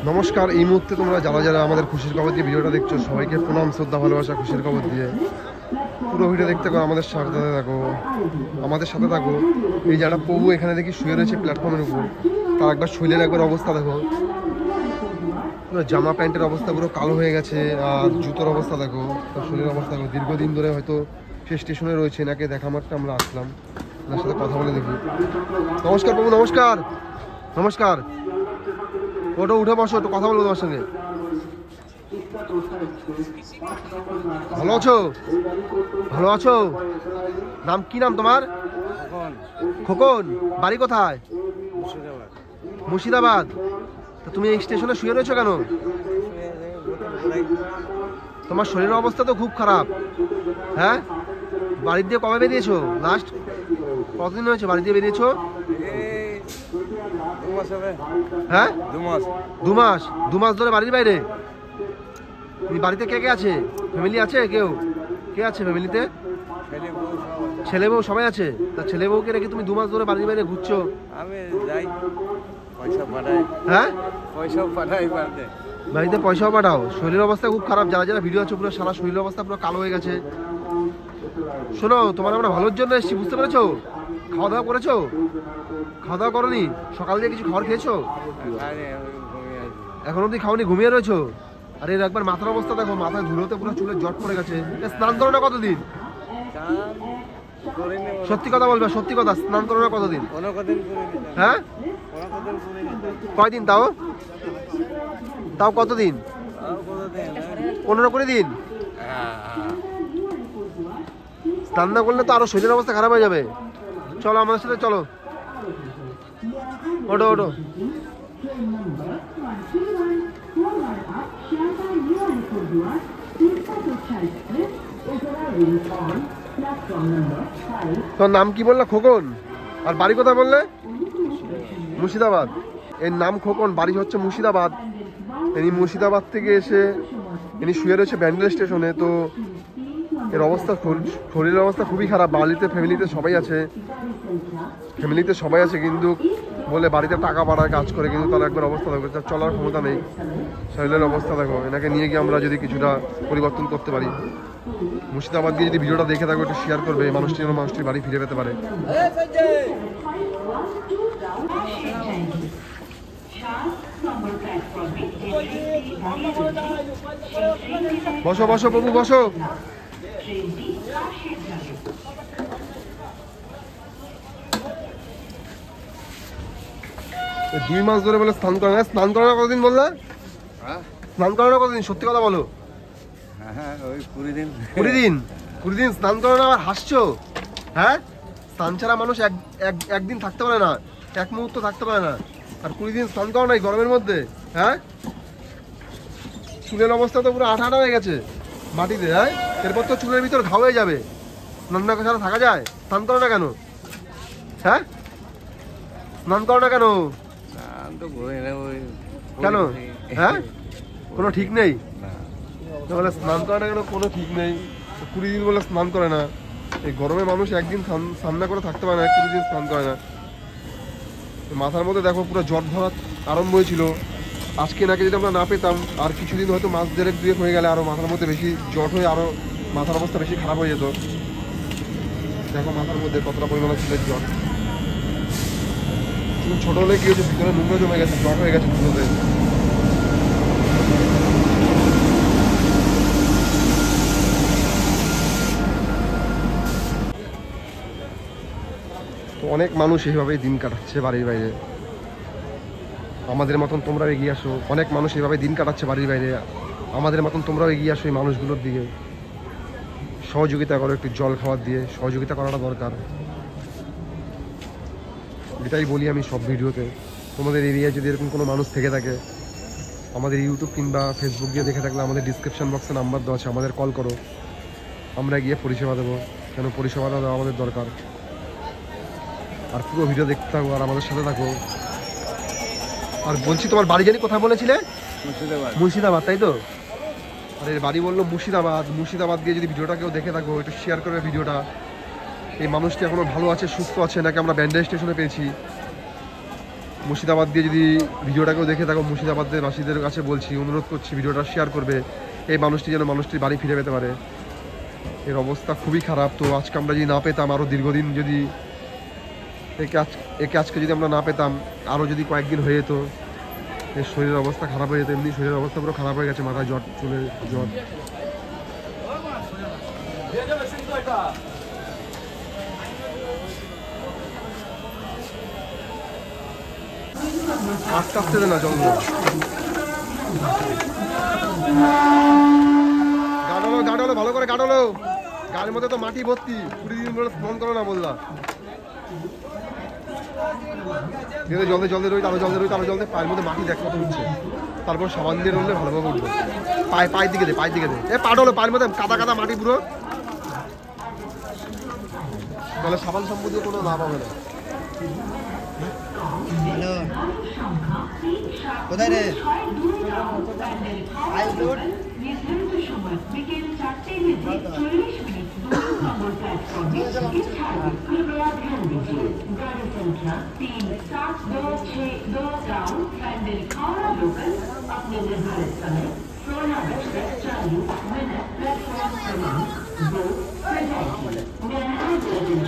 নমস্কার। এই মুহূর্তে তোমরা যারা যারা আমাদের খুশির খবর দিয়ে ভিডিওটা দেখছো সবাইকে প্রণাম, শ্রদ্ধা, ভালোবাসা। খুশির খবর দিয়ে পুরো ভিডিও দেখতে থাকো, আমাদের সাথে থাকো। এই যারা প্রভু এখানে দেখি শুয়ে রয়েছে প্ল্যাটফর্মের উপর, তার একবার শরীরের একবার অবস্থা দেখো। পুরো জামা প্যান্টের অবস্থা পুরো কালো হয়ে গেছে, আর জুতোর অবস্থা দেখো, তার শরীরের অবস্থা দেখো। দীর্ঘদিন ধরে হয়তো সে স্টেশনে রয়েছে, এনাকে দেখা মাত্র আমরা আসলাম, ওনার সাথে কথা বলে দেখি। নমস্কার প্রভু, নমস্কার। নমস্কার। ওটা উঠে বসো, একটু কথা বলবো তোমার সঙ্গে। ভালো আছো? ভালো আছো? নাম কি? নাম তোমার? খোকন। বাড়ি কোথায়? মুর্শিদাবাদ। তো তুমি এই স্টেশনে শুয়ে রয়েছো কেন? তোমার শরীরের অবস্থা তো খুব খারাপ। হ্যাঁ, বাড়ি দিয়ে কবে বেরিয়েছো? লাস্ট কতদিন হয়েছে বাড়ি দিয়ে বেরিয়েছো? হ্যাঁ, 2 মাস ধরে বাড়ির বাইরে। বাড়িতে কে কে আছে? ফ্যামিলি আছে? কে আছে ফ্যামিলিতে? ছেলে বউ সবাই আছে। তা ছেলে বউকে রেখে তুমি 2 মাস ধরে বাড়ির বাইরে ঘুরছো? আমি যাই, পয়সা পাঠাই। হ্যাঁ, পয়সাও পাঠাই বাড়িতে। বাড়িতে পয়সাও পাঠাও। শরীরের অবস্থা খুব খারাপ। যারা যারা ভিডিও আছে পুরো সারা শরীরের অবস্থা পুরো কালো হয়ে গেছে। শোনো, তোমার আমরা ভালোর জন্য এসেছি, বুঝতে পেরেছো? খাওয়া দাওয়া করেছো? খাওয়া দাওয়া করোনি? সকাল দিয়ে কিছু খাবার খেয়েছো? এখন অব্দি খাওনি, ঘুমিয়ে রয়েছো? আর এর একবার মাথার অবস্থা দেখো, মাথায় ধুলোতে পুরো চুলের জট পড়ে গেছে। স্নান করো না কতদিন? সত্যি কথা বলবে, সত্যি কথা। স্নান করো না কতদিন? হ্যাঁ, কয়দিন? তাও কতদিন? 15-20 দিন। স্নান না করলে তো আরো শরীরের অবস্থা খারাপ হয়ে যাবে। চলো আমাদের সাথে, চলো। ওঠো ওঠো। তোর নাম কি বললে? খোকন। আর বাড়ি কোথায় বললে? মুর্শিদাবাদ। এর নাম খোকন, বাড়ি হচ্ছে মুর্শিদাবাদ। ইনি মুর্শিদাবাদ থেকে এসে ইনি শুয়ে রয়েছে ব্যান্ডেল স্টেশনে। তো এর অবস্থা, শরীরের অবস্থা খুবই খারাপ। ফ্যামিলিতে সবাই আছে কিন্তু বলে বাড়িতে টাকা পাঠায় কাজ করে, কিন্তু তার একবার অবস্থা দেখো, তার চলার ক্ষমতা নেই। শরীরের অবস্থা দেখো। এনাকে নিয়ে গিয়ে আমরা যদি কিছুটা পরিবর্তন করতে পারি। মুর্শিদাবাদ গিয়ে যদি ভিডিওটা দেখে থাকো একটু শেয়ার করবে, মানুষটির বাড়ি ফিরে পেতে পারে। বসো বসো প্রভু, বসো। 2 মাস ধরে বলে স্নান করে না। স্নান করে না কতদিন বললে? স্নান করে না কতদিন? সত্যি কথা বলো। 20 দিন স্নান করে না, আবার হাসছো? হ্যাঁ, স্নান ছাড়া মানুষ একদিন থাকতে পারে না, এক মুহূর্ত থাকতে পারে না। আর 20 দিন স্নান করো না এই গরমের মধ্যে? হ্যাঁ, চুলের অবস্থা তো পুরো আঠা হয়ে গেছে মাটিতে। হ্যাঁ, এরপর তো চুলের ভিতর ঘা হয়ে যাবে। স্নান না ছাড়া থাকা যায়? স্নান করো না কেন? হ্যাঁ, স্নান করো না কেন? কেন? হ্যাঁ, কোনো ঠিক নেই বলে স্নান করে না কেন? কোনো ঠিক নেই। 20 দিন বলে স্নান করে না। এই গরমে মানুষ একদিন স্নান না করে থাকতে পারে না, 20 দিন স্নান করে না। মাথার মধ্যে দেখো পুরো জট ধরা আরম্ভ হয়েছিল। আজকে নাকি যদি আমরা না পেতাম, আর কিছুদিন হয়তো মাস 1.5-2 হয়ে গেলে আরো মাথার মধ্যে বেশি জট হয়ে আরো মাথার অবস্থা বেশি খারাপ হয়ে যেত। দেখো মাথার মধ্যে কতটা পরিমাণে চুলের জট। চুল ছোট হলে কি হয়েছে, ভিতরে নোংরা জমে গেছে, জট হয়ে গেছে চুলোতে। তো অনেক মানুষ এইভাবেই দিন কাটাচ্ছে বাড়ির বাইরে। আমাদের মতন তোমরাও এগিয়ে আসো। অনেক মানুষ এইভাবে দিন কাটাচ্ছে বাড়ির বাইরে। আমাদের মতন তোমরাও এগিয়ে আসো এই মানুষগুলোর দিকে। সহযোগিতা করো, একটু জল খাবার দিয়ে সহযোগিতা করাটা দরকার। এটাই বলি আমি সব ভিডিওতে। তোমাদের এরিয়ায় যদি এরকম কোনো মানুষ থেকে থাকে, আমাদের ইউটিউব কিংবা ফেসবুক দিয়ে দেখে থাকলে আমাদের ডিসক্রিপশন বক্সে নাম্বার দেওয়া আছে, আমাদের কল করো, আমরা গিয়ে পরিষেবা দেবো। কেন পরিষেবাটা দেওয়া আমাদের দরকার। আর পুরো ভিডিও দেখতে থাকো আর আমাদের সাথে থাকো। আর বলছি, তোমার বাড়ি জানি কোথায় বলেছিলে? মুর্শিদাবাদ, তাই তো? আর এর বাড়ি বললো মুর্শিদাবাদ গিয়ে যদি ভিডিওটা কেউ দেখে থাকো একটু শেয়ার করবে ভিডিওটা। এই মানুষটি এখনো ভালো আছে, সুস্থ আছে, নাকি আমরা ব্যান্ডেল স্টেশনে পেয়েছি। মুর্শিদাবাদ দিয়ে যদি ভিডিওটাকেও দেখে থাকো, মুর্শিদাবাদের বাসীদের কাছে বলছি, অনুরোধ করছি ভিডিওটা শেয়ার করবে, এই মানুষটি যেন মানুষটির বাড়ি ফিরে পেতে পারে। এর অবস্থা খুবই খারাপ। তো আজকে আমরা যদি না পেতাম, আরও দীর্ঘদিন যদি একে আজকে যদি আমরা না পেতাম, আরও যদি কয়েকদিন হয়ে যেত, এর শরীরের অবস্থা খারাপ হয়ে যেত। এমনি শরীরের অবস্থা পুরো খারাপ হয়ে গেছে, মাথায় জ্বর চলে জ্বর। আস্তে আস্তে দে না, জল গাড়লো গাড়লো ভালো করে গাড়লো। গাড়ির মধ্যে তো মাটি ভর্তি, 20 দিন বলে ফোন করো না বললা। জলদি জলদি রই, আরো জলদি রই, আরো জলদি। পায়ের মধ্যে মাটি দেখ কত উঠছে, তারপর সাবান দিয়ে রইলে ভালোভাবে উঠবে। পায়ের দিকে দে, পায়ের দিকে দে। এ পাডলো, পায়ের মধ্যে কাদা কাদা মাটি পুরো। তাহলে সাবান শ্যাম্পু দিয়ে কোনো লাভ হবে না। কোথায় রে?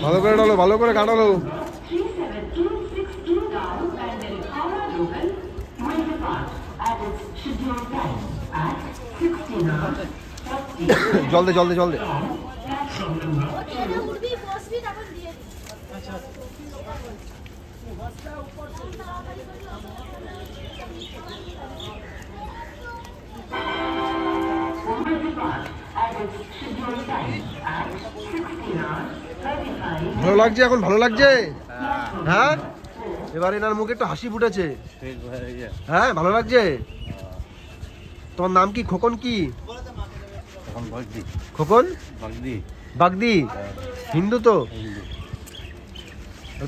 ভালো করে ডালো, ভালো করে কাটালো। জল দে, জল দে, জল দে। ভালো লাগছে এখন, ভালো লাগছে? হ্যাঁ, এবার এনার মুখে একটু হাসি ফুটেছে। হ্যাঁ, ভালো লাগছে? তোমার নাম কি? খোকন কি? খোকন বাগদি? হিন্দু তো?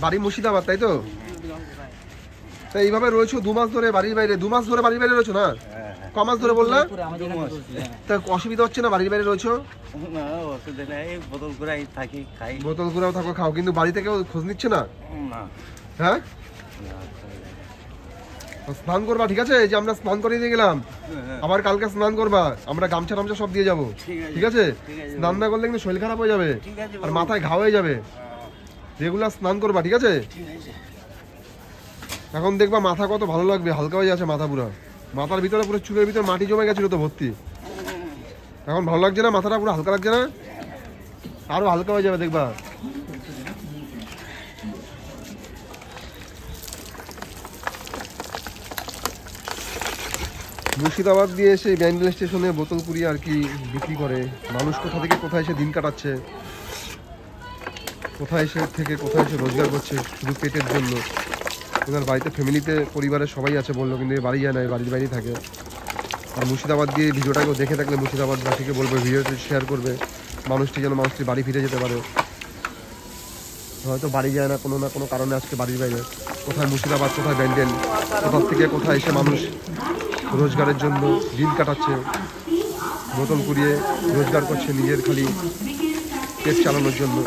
বাড়ি মুর্শিদাবাদ, তাই তো? তা এইভাবে রয়েছো 2 মাস ধরে বাড়ির বাইরে? 2 মাস ধরে বাড়ির বাইরে রয়েছো না? ক মাস ধরে বললা? তা অসুবিধা হচ্ছে না বাড়ির বাইরে রয়েছো? বোতল গুঁড়াও থাকো, খাও, কিন্তু বাড়ি থেকেও খোঁজ নিচ্ছে না? হ্যাঁ, স্নান করবা, ঠিক আছে? এই যে আমরা স্নান করিয়ে দিয়ে গেলাম, আবার কালকে স্নান করবা। আমরা গামছা টামছা সব দিয়ে যাবো, ঠিক আছে? স্নান না করলে কিন্তু শরীর খারাপ হয়ে যাবে আর মাথায় ঘা হয়ে যাবে। রেগুলার স্নান করবা, ঠিক আছে? এখন দেখবা মাথা কত ভালো লাগবে, হালকা হয়ে যাচ্ছে মাথা পুরো। মাথার ভিতরে পুরো চুলের ভিতরে মাটি জমে গেছিল তো ভর্তি। এখন ভালো লাগছে না? মাথাটা পুরো হালকা লাগছে না? আরো হালকা হয়ে যাবে দেখবা। মুর্শিদাবাদ দিয়ে এসে ব্যান্ডেল স্টেশনে বোতল কুড়িয়ে আর কি বিক্রি করে। মানুষ কোথা থেকে কোথায় এসে দিন কাটাচ্ছে, কোথায় এসে থেকে কোথায় এসে রোজগার করছে শুধু পেটের জন্য। ওনার বাড়িতে ফ্যামিলিতে পরিবারের সবাই আছে বললো, কিন্তু বাড়ি যায় না, বাড়ির বাইরেই থাকে। আর মুর্শিদাবাদ দিয়ে ভিডিওটাকেও দেখে থাকলে মুর্শিদাবাদবাসীকে বলবে ভিডিওটি শেয়ার করবে, মানুষটি যেন মানুষটির বাড়ি ফিরে যেতে পারে। হয়তো বাড়ি যায় না কোনো কারণে, আজকে বাড়ির বাইরে। কোথায় মুর্শিদাবাদ, কোথায় ব্যান্ডেল, কোথার থেকে কোথায় এসে মানুষ রোজগারের জন্য দিন কাটাচ্ছে, বোতল কুড়িয়ে রোজগার করছে নিজের খালি পেট চালানোর জন্য।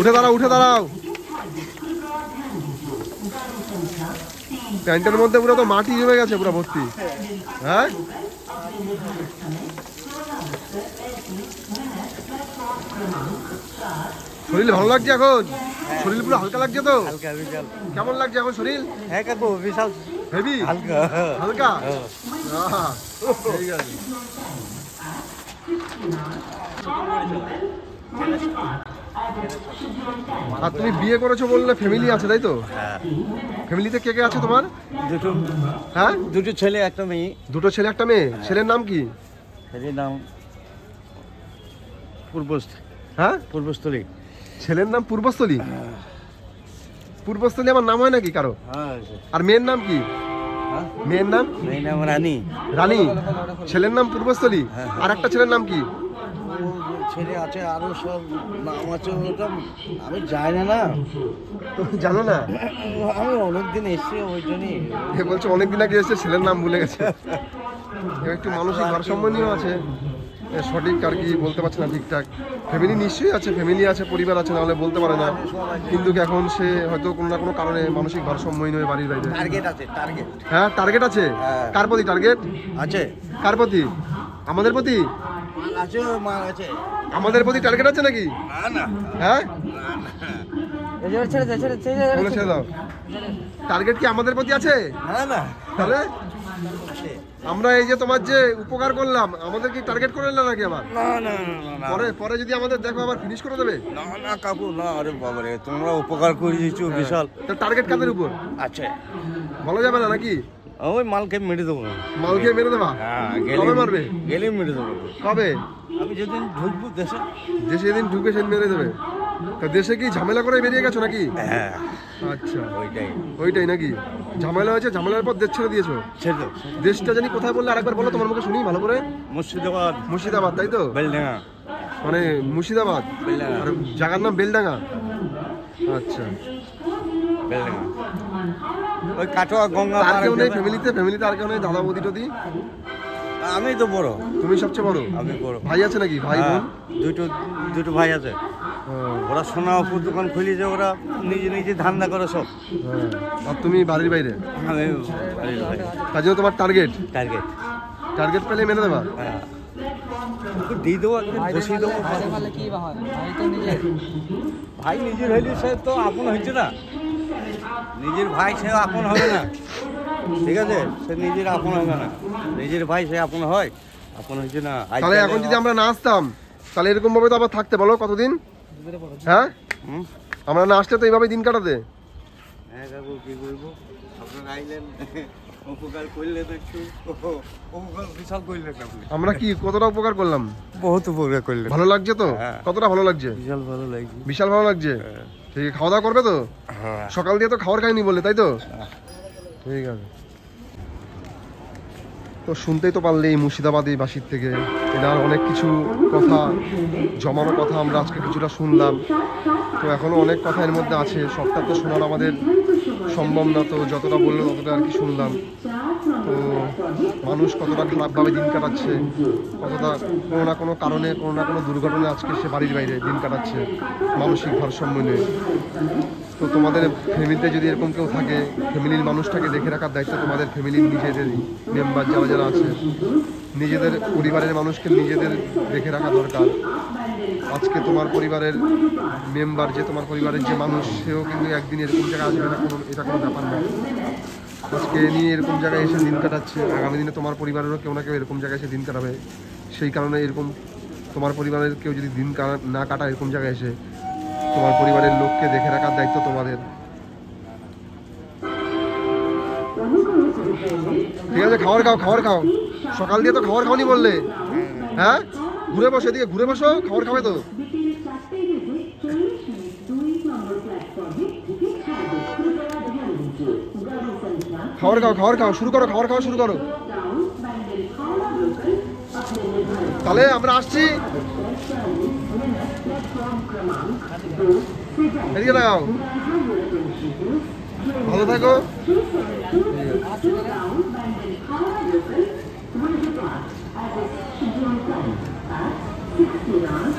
উঠে দাঁড়াও, উঠে দাঁড়াও। প্যান্টের মধ্যে পুরো তো মাটি জমে গেছে পুরো ভর্তি। হ্যাঁ, শরীর ভালো লাগছে এখন? শরীর পুরো হালকা লাগছে তো? কেমন লাগছে এখন শরীর? হ্যাঁ কাকু, বিশাল হেভি হালকা। হালকা? ঠিক আছে। আর তুমি বিয়ে করেছো বললে ফ্যামিলি আছে, তাই তো? ফ্যামিলিতে কে কে আছে তোমার? দুটো, হ্যাঁ, দুটো ছেলে একটা মেয়ে। দুটো ছেলে একটা মেয়ে। ছেলের নাম কি? ছেলের নাম হ্যাঁ, পূর্বস্থলী। ছেলের নাম পূর্বস্থলী? পূর্বস্থলী আমার নাম হয় নাকি কারো? হ্যাঁ। আর মেয়ের নাম কি? মেয়ের নাম? মেয়ের নাম রানী। রানী। ছেলের নাম পূর্বস্থলী। আর একটা ছেলের নাম কি? ছেলে আছে আরো সব নাম আছে, ওটা আমি জানি না। জানো না? আমি অনেকদিন এসছি, ওই জন্যই। বলছে অনেকদিন আগে এসে ছেলের নাম ভুলে গেছে। একটু মানসিক ভারসাম্য নিয়েও আছে। সঠিক আর কি বলতে পারছে না ঠিকঠাক। ফ্যামিলি নিশ্চয়ই আছে, ফ্যামিলি আছে, পরিবার আছে, নাহলে বলতে পারে না। কিন্তু এখন সে হয়তো কোনো না কোনো কারণে মানসিক ভারসাম্যহীন হয়ে বাড়ির বাইরে। টার্গেট আছে, টার্গেট। হ্যাঁ, টার্গেট আছে। হ্যাঁ। কার প্রতি টার্গেট আছে, কার প্রতি? আমাদের প্রতি? মাল আছে, মাল আছে। আমাদের প্রতি টার্গেট আছে নাকি? না না হ্যাঁ, ছেড়ে বলে ছেড়ে দাও। টার্গেট কি আমাদের প্রতি আছে? না না তাহলে আছে। আমরা এই যে তোমার যে উপকার করলাম, আমাদের কি টার্গেট করে না নাকি আবার? না না না পরে পরে যদি আমাদের দেখো আবার ফিনিশ করে দেবে? না না কাকু না, আরে বাবারে তোমরা উপকার করে দিয়েছো বিশাল। তো টার্গেট কাদের উপর আছে, বলা যাবে না নাকি? ওই মালকে মেরে দেবো। মাল খেয়ে মেরে দেবা? হ্যাঁ, কবে মারবে? গেলে মেরে দেবো। কবে? আমি যেদিন ঢুকবো দেশে। যে সেদিন ঢুকে সেদিন মেরে দেবে? তা দেশে কি ঝামেলা করে বেরিয়ে গেছো নাকি? হ্যাঁ আচ্ছা, ওইটাই ওইটাই নাকি? ঝামেলা হয়েছে, ঝামেলার পর দেশ ছেড়ে দিয়েছো? ছেড়ে দাও। দেশটা জানি কোথায় বললে আরেকবার বলো, তোমার মুখে শুনি ভালো করে। মুর্শিদাবাদ, মুর্শিদাবাদ, তাই তো? বেলডাঙ্গা। মানে মুর্শিদাবাদ বেলডাঙ্গা। আর জায়গার নাম বেলডাঙ্গা? আচ্ছা, বেলডাঙ্গা ওই কাটোয়া গঙ্গা আর পার কেউ হয়ে নেই যাবে। ফ্যামিলিতে? ফ্যামিলিতে আর কেউ নেই? দাদা বৌদি টদি? আমি তো বড়। তুমি সবচেয়ে বড়? আমি বড়। ভাই আছে নাকি? ভাই হ্যাঁ, বোন? দুটো ভাই আছে। হ্যাঁ, ওরা সোনা অপুর দোকান খুলেছে, ওরা নিজে নিজে ধান্দা করে সব। হ্যাঁ। আর তুমি বাড়ির বাইরে? আমি বাড়ির ভাই। তার জন্য তোমার টার্গেট? টার্গেট। টার্গেট পেলে মেরে দেবা? হ্যাঁ, ওকে দিয়ে দেবো, একদিন বসিয়ে দেবো। ভাই নিজের হইলে সে তো আপন হয়েছে না। নিজের ভাই সে আপন হবে না, ঠিক আছে? সে নিজের আপন হবে না। নিজের ভাই সে আপন হয়, আপন হয়েছে না। তাহলে এখন যদি আমরা না আসতাম, তাহলে এরকম ভাবে তো আবার থাকতে, বলো কতদিন? হ্যাঁ, হুম? আমরা না আসলে তো এইভাবে দিন কাটাতে। হ্যাঁ কাকু, কি করবো? আপনারা আইলেন, উপকার করলেন একটু, উপকার বিশাল করলেন আপনি। আমরা কি কতটা উপকার করলাম? বহুত উপকার করলেন। ভালো লাগছে তো? হ্যাঁ। কতটা ভালো লাগছে? বিশাল ভালো লাগছে। বিশাল ভালো লাগছে। ঠিক আছে, খাওয়া দাওয়া করবে তো? হ্যাঁ। সকাল দিয়ে তো খাবার খাইনি বললে, তাই তো? ঠিক আছে। তো শুনতেই তো পারলে এই মুর্শিদাবাদী বাসীর থেকে এনার অনেক কিছু কথা, জমানো কথা আমরা আজকে কিছুটা শুনলাম। তো এখনও অনেক কথা এর মধ্যে আছে, সবটা তো শোনার আমাদের সম্ভব না। তো যতটা বললো ততটা আর কি শুনলাম। তো মানুষ কতটা খারাপভাবে দিন কাটাচ্ছে, কতটা কোনো না কোনো কারণে, কোনো না কোনো দুর্ঘটনায় আজকে সে বাড়ির বাইরে দিন কাটাচ্ছে মানসিক ভারসাম্য নিয়ে। তো তোমাদের ফ্যামিলিতে যদি এরকম কেউ থাকে, ফ্যামিলির মানুষটাকে দেখে রাখার দায়িত্ব তোমাদের ফ্যামিলির নিজেদের মেম্বার যারা যারা আছে, নিজেদের পরিবারের মানুষকে নিজেদের দেখে রাখা দরকার। আজকে তোমার পরিবারের মেম্বার, যে তোমার পরিবারের যে মানুষ, সেও কিন্তু একদিন এরকম জায়গায় আসবে না, এটা কোনো ব্যাপার না। আজকে নিয়ে এরকম জায়গায় এসে দিন কাটাচ্ছে, আগামী দিনে তোমার পরিবারেরও কেউ না কেউ এরকম জায়গায় এসে দিন কাটাবে। সেই কারণে এরকম তোমার পরিবারের কেউ যদি দিন না কাটায় এরকম জায়গায় এসে, তোমার পরিবারের লোককে দেখে রাখার দায়িত্ব তোমাদের। ঠিক আছে, খাবার খাও, খাবার খাও। সকাল দিয়ে তো খাবার খাওনি বললে? হ্যাঁ, ঘুরে বসো, এদিকে ঘুরে বসো, খাবার খাবে তো? খাবার খাও, খাবার খাও, শুরু করো, খাবার খাওয়া শুরু করো। তাহলে আমরা আসছি। এদিকে দাও, ভালো থাকো। ঠিক আছে।